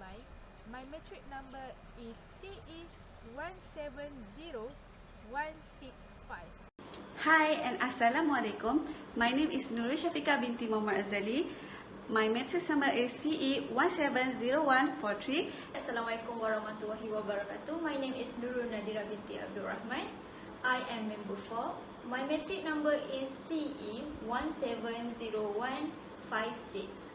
Rahman. My metric number is CE170165. Hi and Assalamualaikum. My name is Nurul Syafiqah binti Muhammad Azali. My matrix number is CE170143. Assalamualaikum warahmatullahi wabarakatuh. My name is Nurul Nadira binti Abdul Rahman. I am member 4. My metric number is CE170156.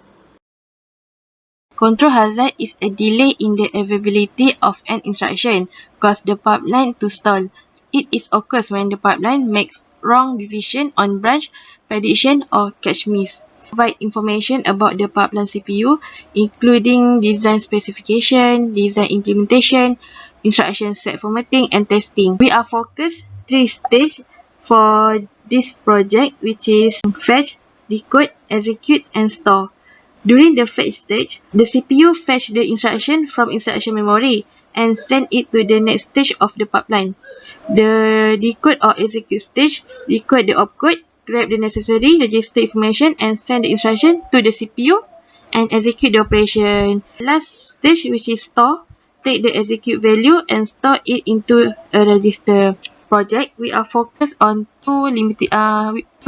Control hazard is a delay in the availability of an instruction, cause the pipeline to stall. It is occurs when the pipeline makes wrong decision on branch prediction or cache miss. Provide information about the pipeline CPU, including design specification, design implementation, instruction set formatting, and testing. We are focused 3 stages for this project, which is fetch, decode, execute, and store. During the fetch stage, the CPU fetch the instruction from instruction memory and send it to the next stage of the pipeline. The decode or execute stage, decode the opcode, grab the necessary register information and send the instruction to the CPU and execute the operation. Last stage, which is store, take the execute value and store it into a register. Project, we are focused on two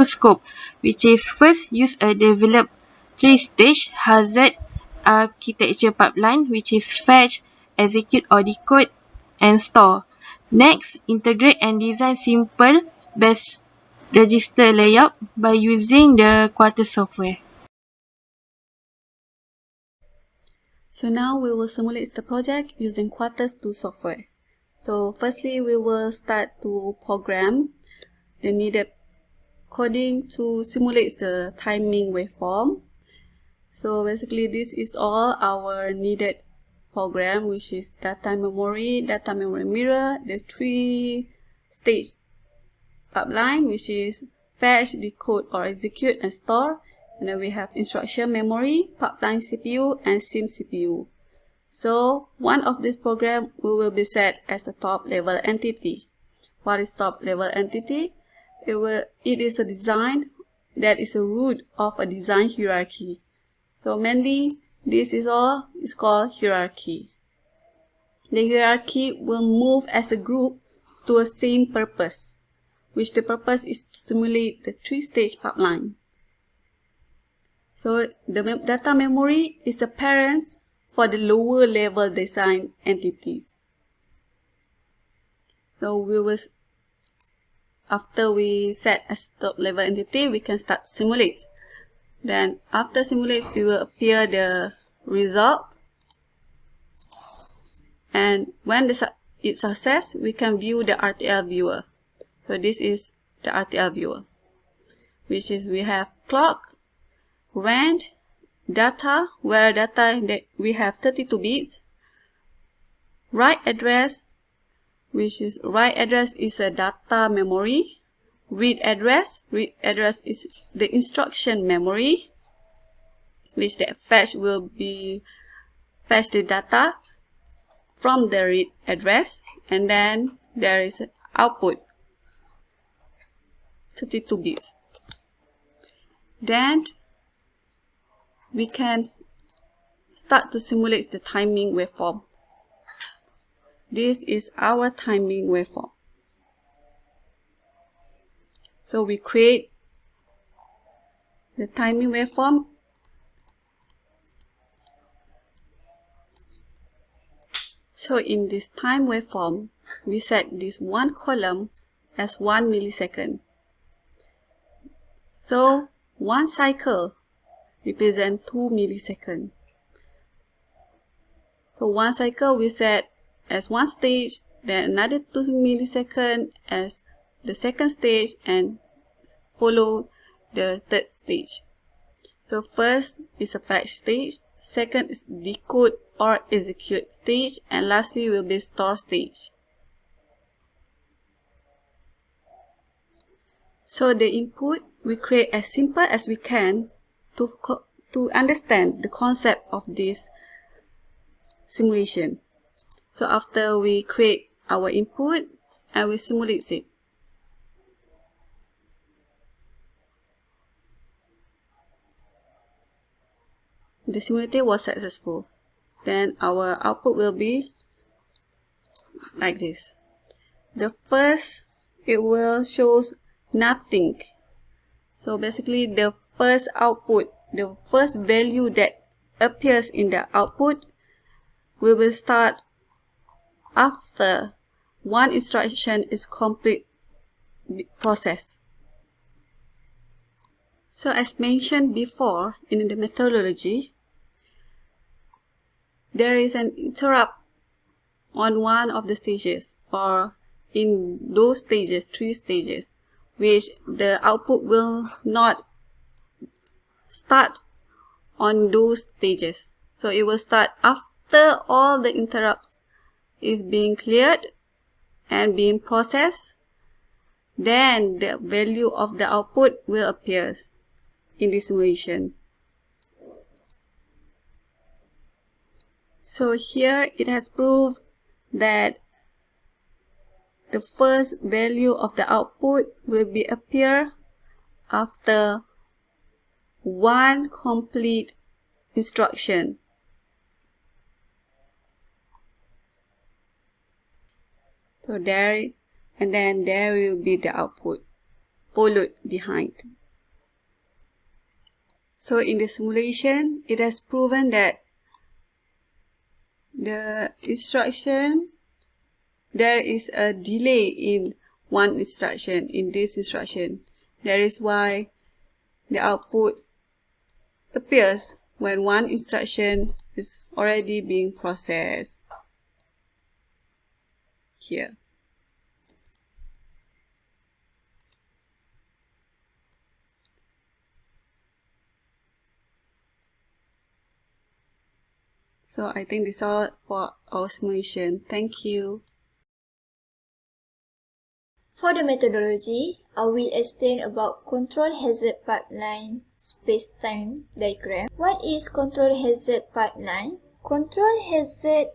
scope, which is first use a develop 3-stage hazard architecture pipeline, which is fetch, execute or decode, and store. Next, integrate and design simple base register layout by using the Quartz software. So now we will simulate the project using Quartz 2 software. So firstly, we will start to program the needed coding to simulate the timing waveform. So basically this is all our needed program, which is data memory mirror, the 3-stage pipeline, which is fetch, decode or execute and store. And then we have instruction memory, pipeline CPU and sim CPU. So one of this program will be set as a top level entity. What is top level entity? It is a design that is a root of a design hierarchy. So mainly this is called hierarchy. The hierarchy will move as a group to a same purpose, which the purpose is to simulate the 3-stage pipeline. So the data memory is the parents for the lower level design entities. So after we set as top level entity, we can start to simulate. Then after simulate, it will appear the result. And when it's success, we can view the RTL viewer. So this is the RTL viewer, which is we have clock, rand, data, where data we have 32 bits, write address, which is write address is a data memory, read address is the instruction memory, which the fetch will be fetch the data from the read address, and then there is output 32 bits. Then we can start to simulate the timing waveform. This is our timing waveform. So we create the timing waveform. So in this time waveform, we set this one column as 1 millisecond. So one cycle represents 2 milliseconds. So one cycle we set as one stage, then another 2 milliseconds as the second stage, and follow the third stage. So first is a fetch stage, second is decode or execute stage, and lastly will be store stage. So the input we create as simple as we can to understand the concept of this simulation. So after we create our input and we simulate it. The simulator was successful. then our output will be like this. The first, it will shows nothing. So basically the first output, the first value that appears in the output, we will start after one instruction is complete process. So as mentioned before in the methodology, there is an interrupt on one of the stages, or in those stages, 3 stages, which the output will not start on those stages. So it will start after all the interrupts is being cleared and being processed. Then the value of the output will appear in the simulation. So here it has proved that the first value of the output will be appear after one complete instruction. So there, and then there will be the output followed behind. So in the simulation, it has proven that the instruction, there is a delay in one instruction, in this instruction. That is why the output appears when one instruction is already being processed here. So I think this is all for our simulation. Thank you. For the methodology, I will explain about control hazard pipeline space-time diagram. What is control hazard pipeline? Control hazard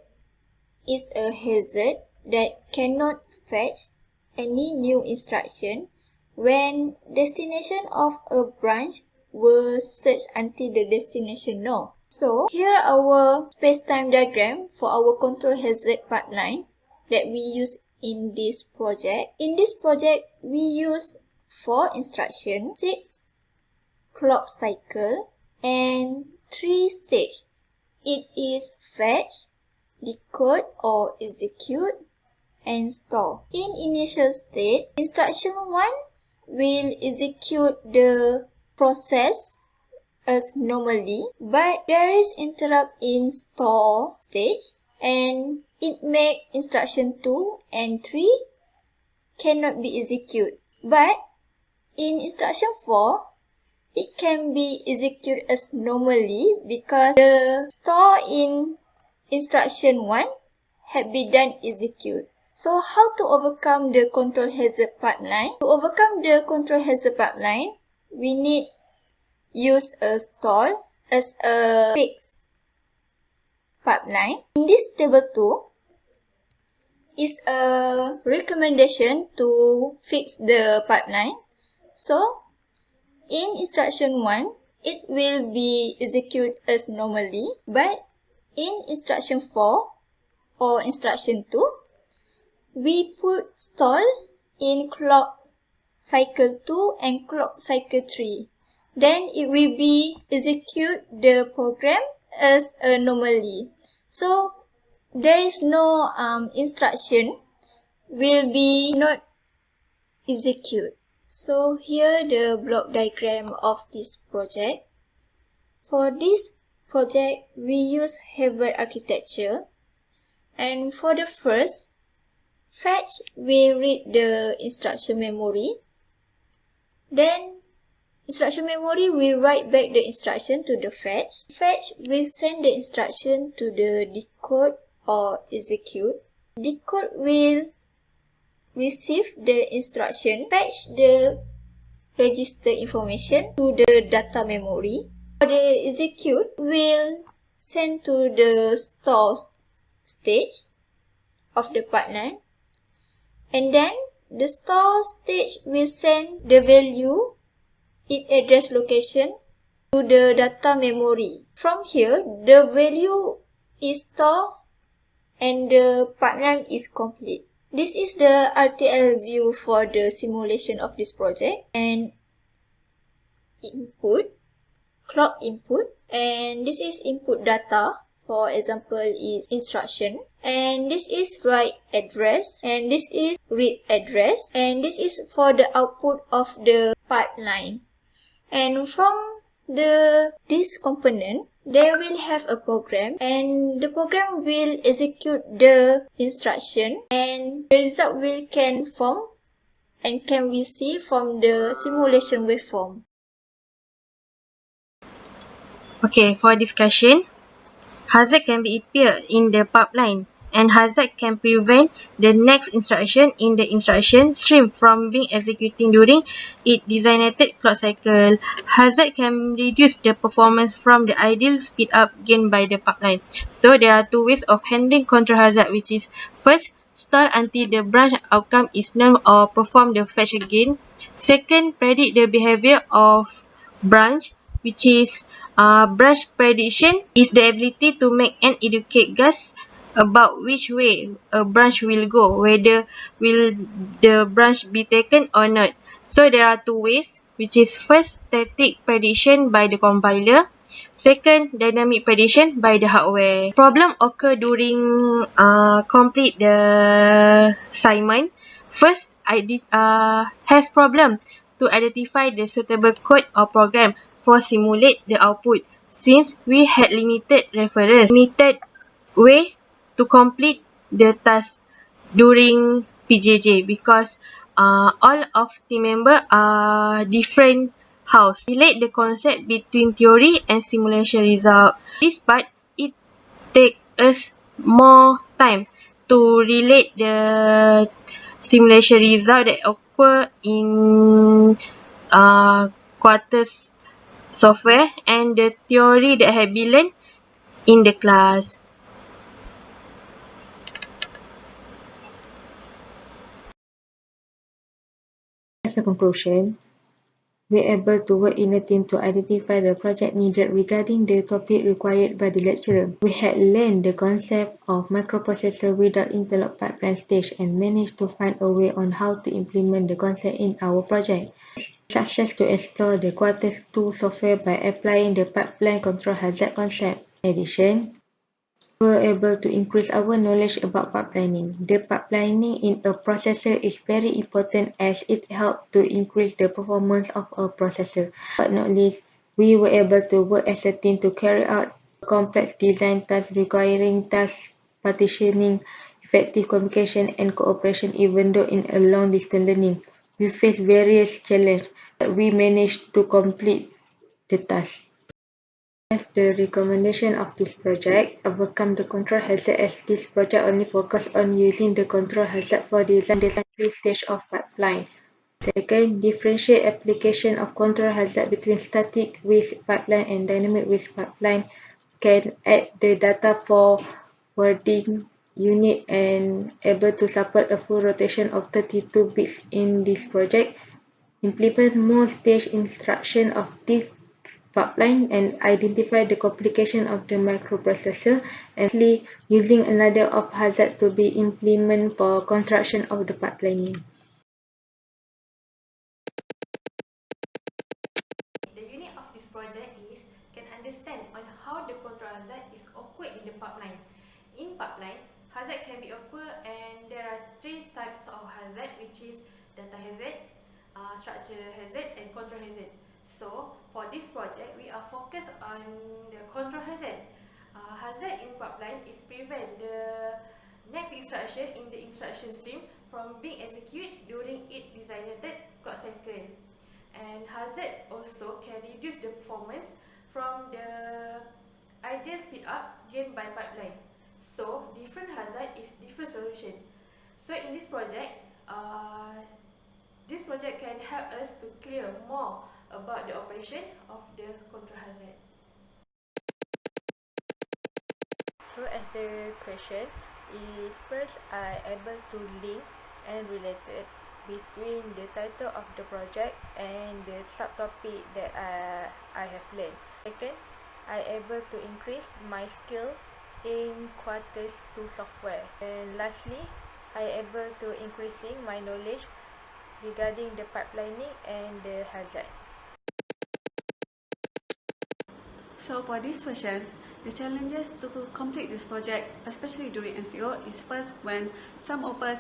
is a hazard that cannot fetch any new instruction when destination of a branch will search until the destination no. So here our space-time diagram for our control hazard pipeline that we use in this project. In this project, we use 4 instructions, 6 clock cycle, and 3 stage. It is fetch, decode or execute, and store. In initial state, instruction 1 will execute the process as normally, but there is interrupt in store stage, and it make instruction 2 and 3 cannot be executed. But in instruction 4, it can be executed as normally because the store in instruction 1 had been done execute. So how to overcome the control hazard pipeline? To overcome the control hazard pipeline, we need use a stall as a fixed pipeline. In this table 2 is a recommendation to fix the pipeline. So in instruction 1, it will be executed as normally, but in instruction 4 or instruction 2, we put stall in clock cycle 2 and clock cycle 3. Then it will be execute the program as normally. So there is no instruction will be not execute. So here the block diagram of this project. For this project, we use Harvard architecture. And for the first, fetch will read the instruction memory. Then instruction memory will write back the instruction to the fetch. Fetch will send the instruction to the decode or execute. Decode will receive the instruction, fetch the register information to the data memory. The execute will send to the store stage of the pipeline, and then the store stage will send the value, its address location, to the data memory. From here, the value is store and the pipeline is complete. This is the RTL view for the simulation of this project, and input, clock input, and this is input data. For example, is instruction, and this is write address, and this is read address, and this is for the output of the pipeline. And from this component, they will have a program, and the program will execute the instruction, and the result will can form and can we see from the simulation waveform. Okay, for discussion, hazard can be appear in the pipeline, and hazard can prevent the next instruction in the instruction stream from being executed during its designated clock cycle. Hazard can reduce the performance from the ideal speed up gained by the pipeline. So there are two ways of handling control hazard, which is first, stall until the branch outcome is known or perform the fetch again. Second, predict the behavior of branch, which is branch prediction is the ability to make an educate guess about which way a branch will go, whether will the branch be taken or not. So there are two ways, which is first, static prediction by the compiler. Second, dynamic prediction by the hardware. Problem occur during complete the assignment. First, has problem to identify the suitable code or program for simulate the output, since we had limited way to complete the task during PJJ, because all of the member are different house. Relate the concept between theory and simulation result. This part, it take us more time to relate the simulation result that occur in quarters software and the theory that have been learned in the class. As a conclusion, we are able to work in a team to identify the project needed regarding the topic required by the lecturer. We had learned the concept of microprocessor without interlock pipeline stage and managed to find a way on how to implement the concept in our project. Success to explore the Quartz 2 software by applying the pipeline control hazard concept. In addition, we were able to increase our knowledge about pipelining. The pipelining in a processor is very important as it helps to increase the performance of a processor. But not least, we were able to work as a team to carry out a complex design task requiring task partitioning, effective communication, and cooperation. Even though in a long-distance learning, we faced various challenges, but we managed to complete the task. As the recommendation of this project, overcome the control hazard, as this project only focus on using the control hazard for design 3 stage of pipeline. Second, differentiate application of control hazard between static with pipeline and dynamic with pipeline. Can add the data forwarding unit and able to support a full rotation of 32 bits in this project. Implement more stage instruction of this pipeline and identify the complication of the microprocessor, and lastly, using another of hazard to be implemented for construction of the pipelining. The unit of this project is can understand on how the control hazard is occurred in the pipeline. In pipeline, hazard can be occur, and there are 3 types of hazard, which is data hazard, structural hazard, and control hazard. So for this project, we are focused on the control hazard. Hazard in pipeline is prevent the next instruction in the instruction stream from being executed during its designated clock cycle. And hazard also can reduce the performance from the ideal speed up gained by pipeline. So different hazard is different solution. So in this project can help us to clear more about the operation of the control hazard. So as the question is, first I able to link and related between the title of the project and the subtopic that I have learned. Second, I able to increase my skill in Quarters 2 software. And lastly, I able to increasing my knowledge regarding the pipelining and the hazard. So for this session, the challenges to complete this project, especially during MCO, is first when some of us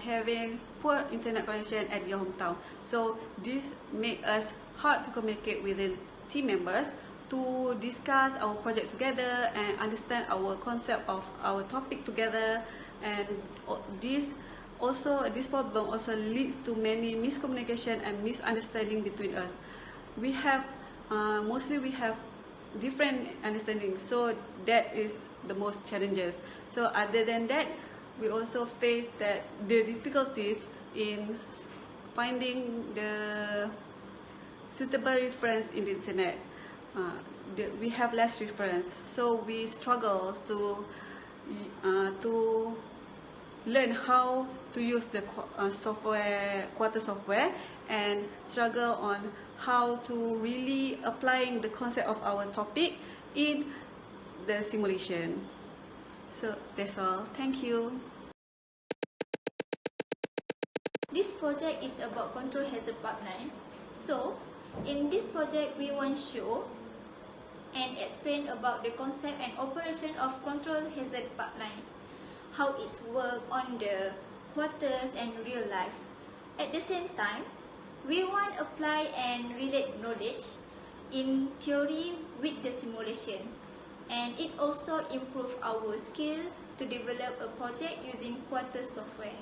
having poor internet connection at your hometown. So this make us hard to communicate with the team members to discuss our project together and understand our concept of our topic together. And this problem also leads to many miscommunication and misunderstanding between us. We have we have different understanding, so that is the most challenges. So other than that, we also face the difficulties in finding the suitable reference in the internet. We have less reference, so we struggle to learn how to use the Quarters software, and struggle on how to really applying the concept of our topic in the simulation. So that's all. Thank you. This project is about control hazard pipeline. So, in this project, we want to show and explain about the concept and operation of control hazard pipeline, how it's work on the quarters and real life. At the same time, we want to apply and relate knowledge in theory with the simulation, and it also improve our skills to develop a project using Quarters software.